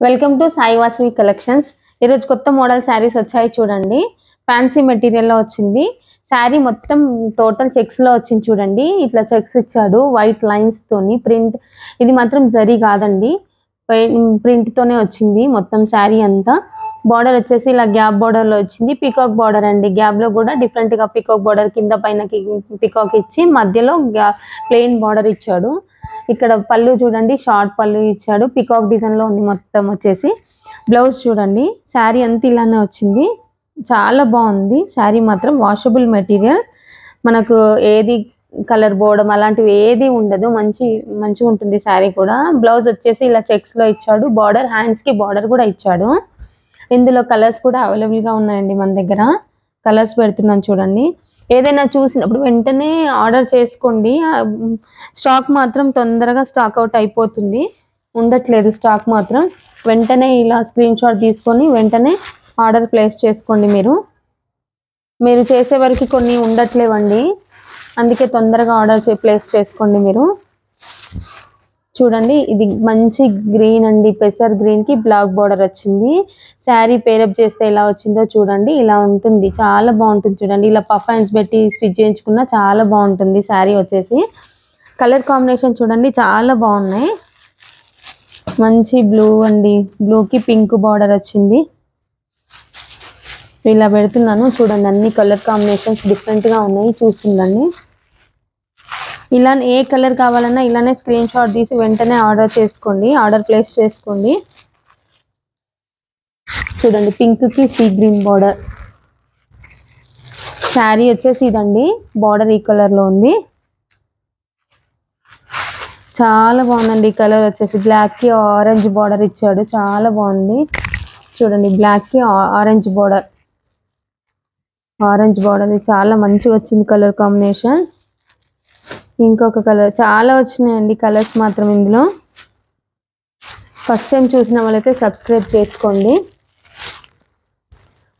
Welcome to Sai Vasavi collections. ఈరోజు కొత్త model saris వచ్చాయి చూడండి. ఫ్యాన్సీ మెటీరియల్ లో వచ్చింది శారీ. మొత్తం టోటల్ చెక్స్ లో వచ్చింది చూడండి. ఇట్లా చెక్స్ ఇచ్చాడు వైట్ లైన్స్ తోని. ప్రింట్ ఇది మాత్రం జరీ కాదండి, ప్రింట్ తోనే వచ్చింది మొత్తం శారీ అంతా. బార్డర్ వచ్చేసి ఇలా గ్యాప్ బార్డర్ లో వచ్చింది. పికాక్ బార్డర్ అండి. గ్యాప్ లో కూడా డిఫరెంట్ గా పికాక్ బార్డర్, కింద పైన పికాక్ ఇచ్చి మధ్యలో ప్లెయిన్ బార్డర్ ఇచ్చాడు. ఇక్కడ పళ్ళు చూడండి, షార్ట్ పళ్ళు ఇచ్చాడు. పికాక్ డిజైన్ లో ఉంది మొత్తం వచ్చేసి. బ్లౌజ్ చూడండి, శారీ అంతా ఇలానే వచ్చింది. చాలా బాగుంది శారీ మాత్రం. వాషబుల్ మెటీరియల్, మనకు ఏది కలర్ పోవడం అలాంటివి ఏది ఉండదు. మంచిగా ఉంటుంది శారీ కూడా. బ్లౌజ్ వచ్చేసి ఇలా చెక్స్ లో ఇచ్చాడు. బార్డర్, హ్యాండ్స్ కి బార్డర్ కూడా ఇచ్చాడు. ఇందులో కలర్స్ కూడా అవైలబుల్ గా ఉన్నాయండి మన దగ్గర. కలర్స్ పెడుతున్నాను చూడండి. ఏదైనా చూసినప్పుడు వెంటనే ఆర్డర్ చేసుకోండి. స్టాక్ మాత్రం తొందరగా స్టాక్ అవుట్ అయిపోతుంది, ఉండట్లేదు స్టాక్ మాత్రం. వెంటనే ఇలా స్క్రీన్ షాట్ తీసుకొని వెంటనే ఆర్డర్ ప్లేస్ చేసుకోండి. మీరు చేసే వరకు కొన్ని ఉండట్లేవండి, అందుకే తొందరగా ఆర్డర్ ప్లేస్ చేసుకోండి మీరు. చూడండి, ఇది మంచి గ్రీన్ అండి. పెసర్ గ్రీన్ కి బ్లాక్ బార్డర్ వచ్చింది. శారీ పేరప్ చేస్తే ఎలా వచ్చిందో చూడండి. ఇలా ఉంటుంది, చాలా బాగుంటుంది చూడండి. ఇలా పఫ్ హ్యాండ్స్ పెట్టి స్టిచ్ చేయించుకున్నా చాలా బాగుంటుంది శారీ వచ్చేసి. కలర్ కాంబినేషన్ చూడండి, చాలా బాగున్నాయి. మంచి బ్లూ అండి, బ్లూకి పింక్ బార్డర్ వచ్చింది. ఇలా పెడుతున్నాను చూడండి. అన్ని కలర్ కాంబినేషన్స్ డిఫరెంట్గా ఉన్నాయి, చూస్తుందండి. ఇలా ఏ కలర్ కావాలన్నా ఇలానే స్క్రీన్ షాట్ తీసి వెంటనే ఆర్డర్ చేసుకోండి, ఆర్డర్ ప్లేస్ చేసుకోండి. చూడండి, పింక్ కి సీ గ్రీన్ బార్డర్. శారీ వచ్చేసి ఇదండి, బార్డర్ ఈ కలర్ లో ఉంది. చాలా బాగుందండి. కలర్ వచ్చేసి బ్లాక్ కి ఆరెంజ్ బార్డర్ ఇచ్చాడు, చాలా బాగుంది. చూడండి, బ్లాక్ కి ఆరెంజ్ బార్డర్, చాలా మంచిగా వచ్చింది కలర్ కాంబినేషన్. ఇంకొక కలర్, చాలా వచ్చినాయండి కలర్స్ మాత్రం ఇందులో. ఫస్ట్ టైం చూసిన వాళ్ళైతే సబ్స్క్రైబ్ చేసుకోండి.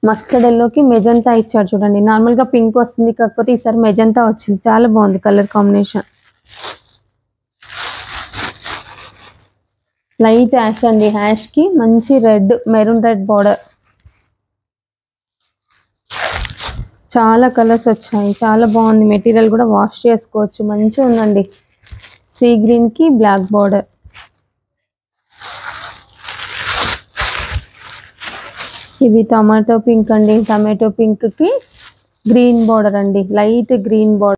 మస్టర్డ్ ఎల్లోకి మెజంతా ఇచ్చాడు చూడండి. నార్మల్గా పింక్ వస్తుంది, కాకపోతే ఈసారి మెజంతా వచ్చింది. చాలా బాగుంది కలర్ కాంబినేషన్. లైట్ యాష్ అండి, యాష్ కి మంచి రెడ్, మెరూన్ రెడ్ బార్డర్. చాలా కలర్స్ వచ్చాయి, చాలా బాగుంది. మెటీరియల్ కూడా వాష్ చేసుకోవచ్చు, మంచిగా ఉందండి. సీ గ్రీన్ కి బ్లాక్ బార్డర్. ఇది టమాటో పింక్ అండి. టమాటో పింక్ కి గ్రీన్ బార్డర్ అండి, లైట్ గ్రీన్ బార్డర్.